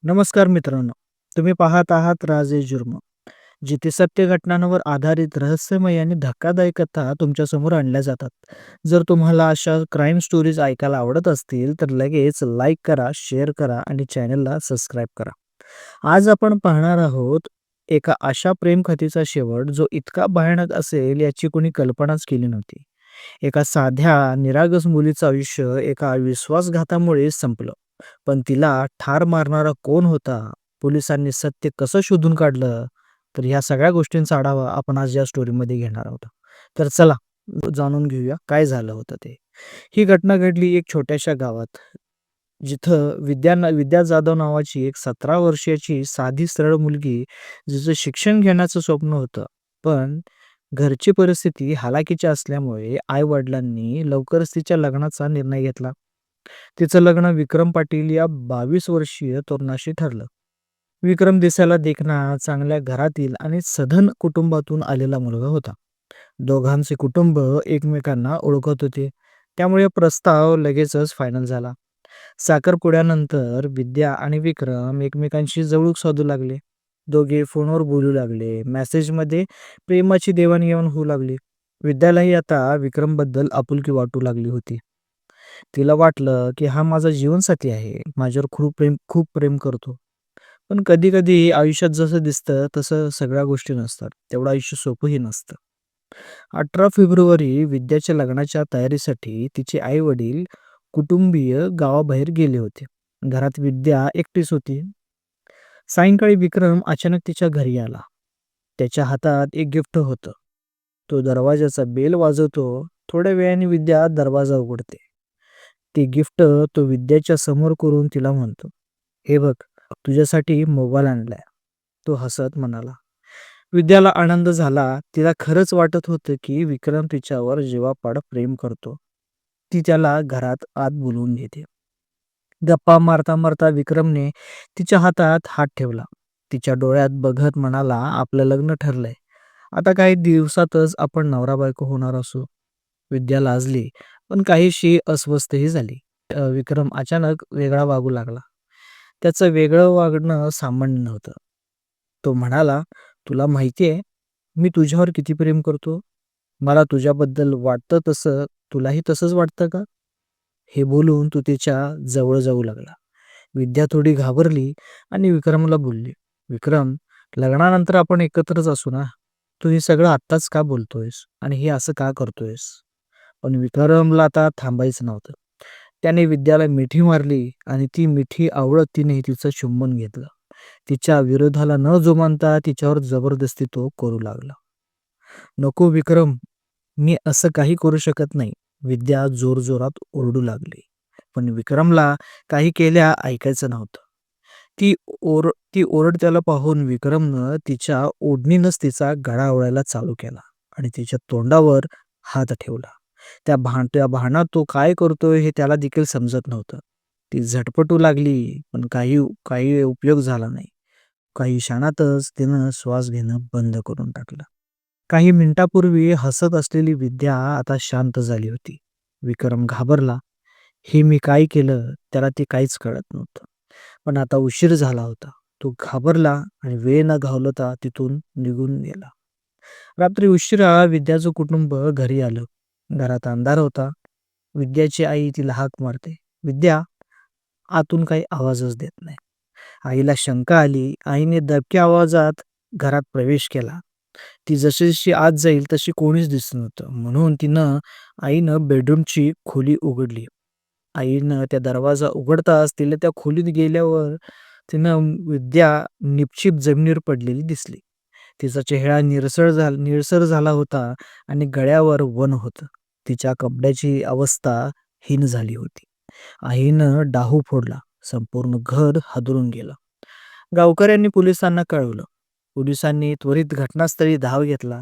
नमस्कार मित्रांनो. तुम्ही पाहत आहात राजे जुर्म, जिथे सत्य घटनांवर आधारित रहस्यमय आणि धक्कादायक कथा तुमच्यासमोर आणल्या जातात. जर तुम्हाला अशा क्राईम स्टोरीज ऐकायला आवडत असतील, तर लगेच लाईक करा, शेअर करा आणि चॅनलला सबस्क्राईब करा. आज आपण पाहणार आहोत एका अशा प्रेमकथेचा शेवट, जो इतका भयानक असेल याची कोणी कल्पनाच केली नव्हती. एका साध्या, निरागस मुलीचं आयुष्य एका विश्वासघातामुळे संपलं. पण तिला ठार मारणारा कोण होता? पोलिसांनी सत्य कसं शोधून काढलं? तर ह्या सगळ्या गोष्टींचा आढावा आपण आज या स्टोरीमध्ये घेणार आहोत. तर चला जाणून घेऊया काय झालं होतं ते. ही घटना घडली एक छोट्याशा गावात, जिथं विद्या जाधव नावाची एक 17 वर्षाची साधी सरळ मुलगी, जिचं शिक्षण घेण्याचं स्वप्न होतं. पण घरची परिस्थिती हालाकीची असल्यामुळे आई-वडिलांनी लवकरच तिच्या लग्नाचा निर्णय घेतला. तिचं लग्न विक्रम पाटील या 22 वर्षीय तरुणाशी ठरलं. विक्रम दिसायला देखणा, चांगल्या घरातील आणि सधन कुटुंबातून आलेला मुलगा होता. दोघांचे कुटुंब एकमेकांना ओळखत होते. त्यामुळे प्रस्ताव लगेचच फायनल झाला. साखरपुड्यानंतर विद्या आणि विक्रम एकमेकांशी जवळीक साधू लागले. दोघे फोनवर बोलू लागले. मेसेजमध्ये प्रेमाची देवाणघेवाण होऊ लागली. विद्यालाही आता विक्रमबद्दल आपुलकी वाटू लागली होती. तिला वाटलं, की हा माझा जीवनसाथी आहे. माझ्यावर खूप प्रेम करतो. पण कधी-कधी आयुष्यात जसं दिसतं तसं सगळ्या गोष्टी नसतात. तेवढं आयुष्य सोपंही नसतं. 18 फेब्रुवारी विद्याच्या लग्नाच्या तयारीसाठी तिचे आई-वडील, कुटुंबीय गावाबाहेर गेले होते. घरात विद्या एकटीच होती. सायंकाळी विक्रम अचानक तिच्या घरी आला. त्याच्या हातात एक गिफ्ट होतं. तो दरवाजाचा बेल वाजवतो. थोड्या वेळाने विद्या दरवाजा उघडते. ते गिफ्ट तो विद्याच्या समोर करून तिला म्हणतो, "हे बघ, तुझ्यासाठी मोबाईल आणलाय." तो हसत म्हणाला. विद्याला आनंद झाला. तिला खरंच वाटत होतं, की विक्रम तिच्यावर जीवापाड प्रेम करतो. ती त्याला घरात आत बोलवून घेते. गप्पा मारता-मारता विक्रमने तिच्या हातात हात ठेवला. तिच्या डोळ्यात बघत म्हणाला, "आपलं लग्न ठरलंय. आता काही दिवसातच आपण नवरा-बायको होणार असू." विद्या लाजली, पण काहीशी अस्वस्थही झाली. विक्रम अचानक वेगळा वागू लागला. त्याचं वेगळं वागणं सामान्य नव्हतं. तो म्हणाला, "तुला माहिती आहे, मी तुझ्यावर किती प्रेम करतो? मला तुझ्याबद्दल वाटतं तसं तुलाही तसंच वाटतं का?" हे बोलून तो तिच्या जवळ जाऊ लागला. विद्या थोडी घाबरली आणि विक्रमला बोलली, "विक्रम, लग्नानंतर आपण एकत्रच असू ना? तू हे सगळं आत्ताच का बोलतोयस? आणि हे असं का करतोयस?" पण विक्रमला आता थांबायचं नव्हतं. त्याने विद्याला मिठी मारली आणि ती मिठी आवळत तिने तिचं चुंबन घेतलं. तिच्या विरोधाला न जुमानता तिच्यावर जबरदस्ती तो करू लागला. "नको विक्रम, मी असं काही करू शकत नाही." विद्या जोरजोरात ओरडू लागली. पण विक्रमला काही केल्या ऐकायचं नव्हतं. ती ती ओरडत्याला पाहून विक्रमनं तिच्या ओढणीनंच तिचा गळा आवळायला चालू केला आणि तिच्या तोंडावर हात ठेवला. त्या भानात तो काय करतोय हे त्याला देखील समजत नव्हतं. ती झटपटू लागली, पण काही काही उपयोग झाला नाही. काही क्षणातच तिनं श्वास घेणं बंद करून टाकलं. काही मिनिटापूर्वी हसत असलेली विद्या आता शांत झाली होती. विक्रम घाबरला. हे मी काय केलं त्याला ते काहीच कळत नव्हतं. पण आता उशीर झाला होता. तो घाबरला आणि वेळ न घालवता तिथून निघून गेला. रात्री उशिरा विद्याचं कुटुंब घरी आलं. घरात अंधार होता. विद्याची आई तिला हाक मारते. विद्या, आतून काही आवाजच देत नाही. आईला शंका आली. आईने दबक्या आवाजात घरात प्रवेश केला. ती जशी-जशी आत जाईल तशी कोणीच दिसत नव्हतं. म्हणून आईनं बेडरूमची खोली उघडली. आईनं त्या दरवाजा उघडताच तिला त्या खोलीत गेल्यावर विद्या निपचिप जमिनीवर पडलेली दिसली. तिचा चेहरा निळसर झाला होता आणि गळ्यावर वन होतं. तिच्या कपड्याची अवस्था हीन झाली होती. आईनं डाहू फोडला. संपूर्ण घर हादरून गेलं. गावकऱ्यांनी पोलिसांना कळवलं. पोलिसांनी त्वरित घटनास्थळी धाव घेतला.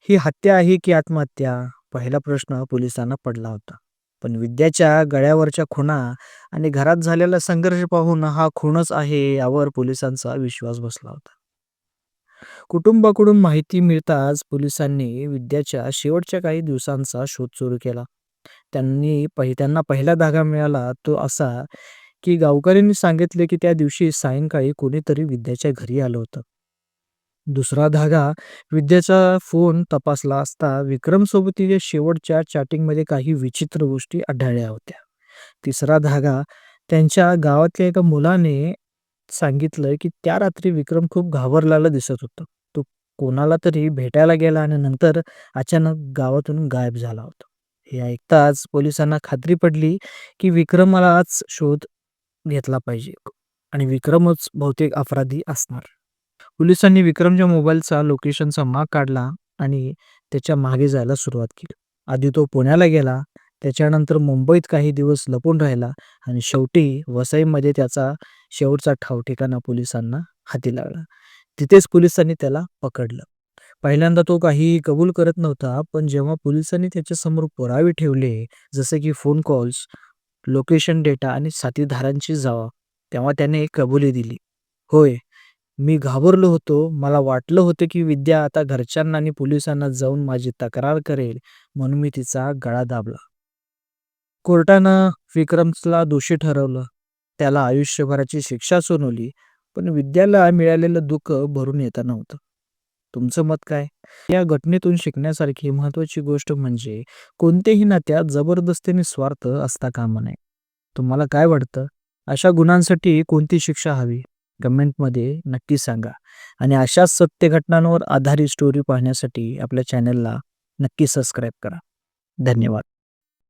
ही हत्या आहे की आत्महत्या? पहिला प्रश्न पोलिसांना पडला होता. पण विद्याच्या गळ्यावरच्या खुणा आणि घरात झालेला संघर्ष पाहून हा खूनच आहे यावर पोलिसांचा विश्वास बसला होता. कुटुंबाकडून माहिती मिळताच पोलिसांनी विद्याच्या शेवटच्या काही दिवसांचा शोध सुरू केला. त्यांना पहिला धागा मिळाला तो असा, की गावकऱ्यांनी सांगितले की त्या दिवशी सायंकाळी कोणीतरी विद्याच्या घरी आलं होतं. दुसरा धागा, विद्याचा फोन तपासला असता विक्रमसोबत तिच्या शेवटच्या चॅटिंगमध्ये काही विचित्र गोष्टी आढळल्या होत्या. तिसरा धागा, त्यांच्या गावातल्या एका मुलाने सांगितलं की त्या रात्री विक्रम खूप घाबरलेला दिसत होता. तो कोणाला तरी भेटायला गेला आणि नंतर अचानक गावातून गायब झाला होता. हे ऐकताच पोलिसांना खात्री पडली की विक्रमाला आज शोध घेतला पाहिजे आणि विक्रमच बहुतेक अपराधी असणार. पोलिसांनी विक्रमच्या मोबाईलचा लोकेशनचा माग काढला आणि त्याच्या मागे जायला सुरुवात केली. आधी तो पुण्याला गेला, त्याच्यानंतर मुंबईत काही दिवस लपून राहिला आणि शेवटी वसईमध्ये त्याचा शेवटचा ठाव-ठिकाणा पोलिसांना हाती लागला. तिथेच पोलिसांनी त्याला पकडलं. पहिल्यांदा तो काहीही कबूल करत नव्हता, पण जेव्हा पोलिसांनी त्याच्यासमोर पुरावे ठेवले, जसे की फोन कॉल्स, लोकेशन डेटा आणि साथीदारांची जबाब, तेव्हा त्याने कबुली दिली. "होय, मी घाबरलो होतो. मला वाटलं होतं की विद्या आता घरच्यांना आणि पोलिसांना जाऊन माझी तक्रार करेल, म्हणून मी तिचा गळा दाबला." कोर्टानं विक्रमला दोषी ठरवलं. त्याला आयुष्यभराची शिक्षा सुनावली. पण विद्याला मिळालेलं दुःख भरून येत नव्हतं. तुमचं मत काय? या घटनेतून शिकण्यासारखी महत्त्वाची गोष्ट म्हणजे कोणत्याही नात्यात जबरदस्तीने स्वार्थ असता कामा नये. तुम्हाला काय वाटतं? अशा गुन्ह्यांसाठी कोणती शिक्षा हवी? कमेंटमध्ये नक्की सांगा. आणि अशाच सत्य घटनांवर आधारित स्टोरी पाहण्यासाठी आपल्या चॅनलला नक्की सबस्क्राईब करा. धन्यवाद.